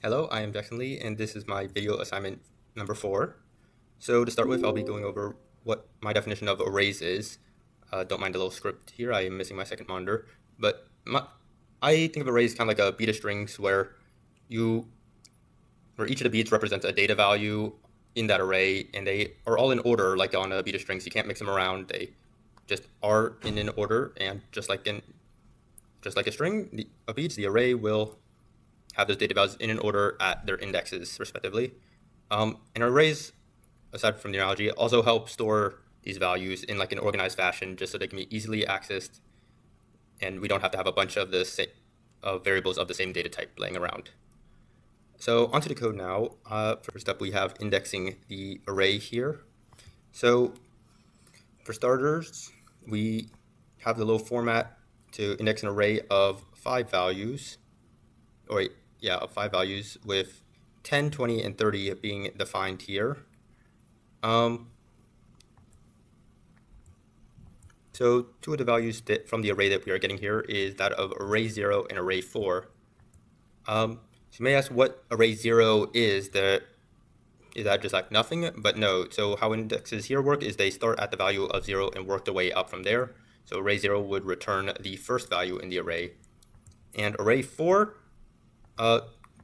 Hello, I am Jackson Lee, and this is my video assignment number 4. So to start with, I'll be going over what my definition of arrays is. Don't mind the little script here, I am missing my second monitor. But I think of arrays kind of like a beat of strings where each of the beats represents a data value in that array, and they are all in order like on a beat of strings. You can't mix them around, they just are in an order, and just like a string of beats, the array will have those data values in an order at their indexes, respectively. And arrays, aside from the analogy, also help store these values in like an organized fashion, just so they can be easily accessed, and we don't have to have a bunch of variables of the same data type laying around. So onto the code now. First up, we have indexing the array here. So for starters, we have the little format to index an array of 5 values, of 5 values, with 10, 20, and 30 being defined here. So two of the values from the array that we are getting here is that of array 0 and array 4. So you may ask what array 0 is. Is that just like nothing? But no. So how indexes here work is they start at the value of 0 and work their way up from there. So array 0 would return the first value in the array. And array 4,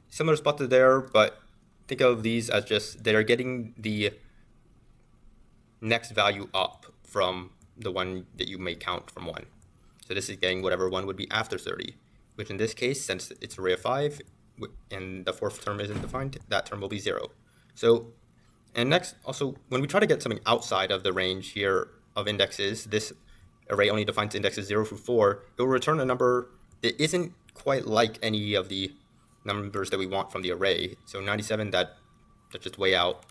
similar spot to there, but think of these as just they're getting the next value up from the one that you may count from 1. So this is getting whatever 1 would be after 30, which in this case, since it's array of 5 and the fourth term isn't defined, that term will be 0. So, and next, also, when we try to get something outside of the range here of indexes, this array only defines indexes 0 through 4. It will return a number that isn't quite like any of the numbers that we want from the array. So 97, that's just way out.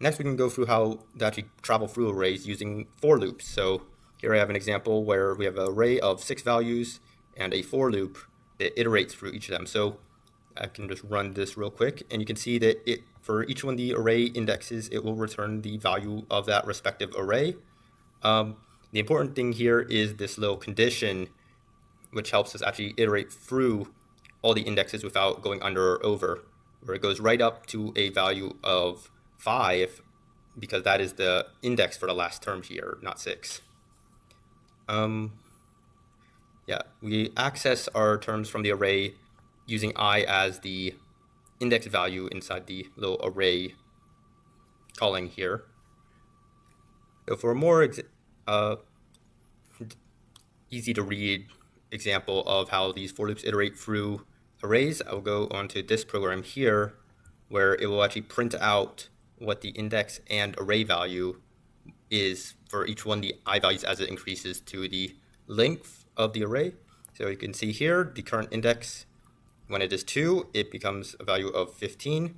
Next, we can go through how to actually travel through arrays using for loops. So here I have an example where we have an array of 6 values and a for loop that iterates through each of them. So I can just run this real quick, and you can see that for each one of the array indexes, it will return the value of that respective array. The important thing here is this little condition, which helps us actually iterate through all the indexes without going under or over, where it goes right up to a value of 5, because that is the index for the last term here, not 6. We access our terms from the array using I as the index value inside the little array calling here. So for a more easy to read example of how these for loops iterate through arrays, I'll go onto this program here, where it will actually print out what the index and array value is for each one of the I values as it increases to the length of the array. So you can see here the current index, when it is 2, it becomes a value of 15.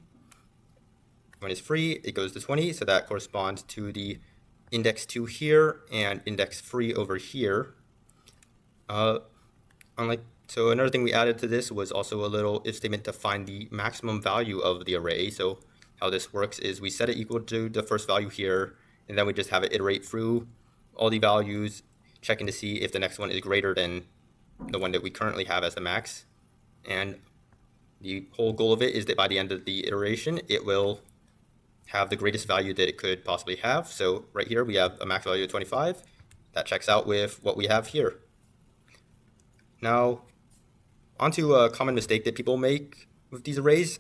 When it's 3, it goes to 20, so that corresponds to the index 2 here and index 3 over here. So another thing we added to this was also a little if statement to find the maximum value of the array. So how this works is we set it equal to the first value here, and then we just have it iterate through all the values, checking to see if the next one is greater than the one that we currently have as the max. And the whole goal of it is that by the end of the iteration, it will have the greatest value that it could possibly have. So right here, we have a max value of 25. That checks out with what we have here. Now, onto a common mistake that people make with these arrays.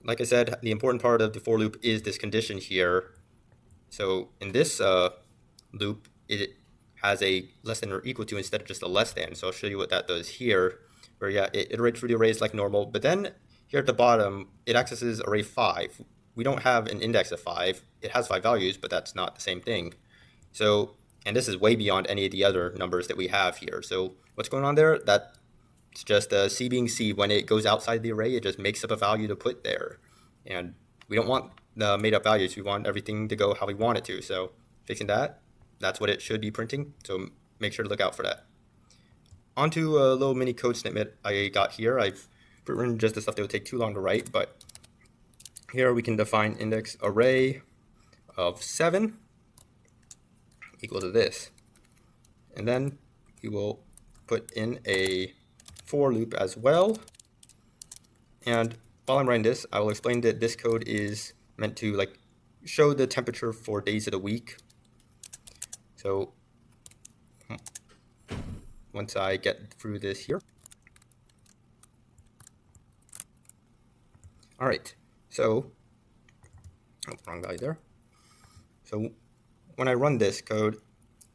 Like I said, the important part of the for loop is this condition here. So in this loop, it has a less than or equal to instead of just a less than. So I'll show you what that does here, where it iterates through the arrays like normal, but then here at the bottom, it accesses array 5. We don't have an index of 5. It has 5 values, but that's not the same thing. So, and this is way beyond any of the other numbers that we have here. So what's going on there? That's just C being C. When it goes outside the array, it just makes up a value to put there. And we don't want the made up values. We want everything to go how we want it to. So fixing that, that's what it should be printing. So make sure to look out for that. Onto a little mini code snippet I got here. I've written just the stuff that would take too long to write, but here we can define index array of 7 equal to this. And then we will put in a for loop as well. And while I'm writing this, I will explain that this code is meant to like show the temperature for days of the week. So once I get through this here. All right, so, wrong value there. So when I run this code,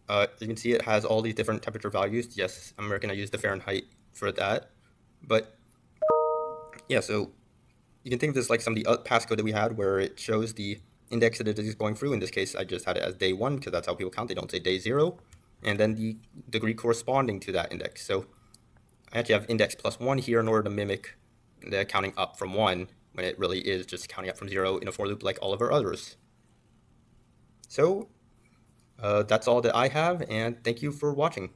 you can see it has all these different temperature values. Yes, I'm going to use the Fahrenheit for that. But yeah, so you can think of this like some of the past code that we had where it shows the index that it is going through. In this case, I just had it as day 1 because that's how people count. They don't say day 0. And then the degree corresponding to that index. So I actually have index plus 1 here in order to mimic the counting up from 1 when it really is just counting up from 0 in a for loop like all of our others. So that's all that I have, and thank you for watching.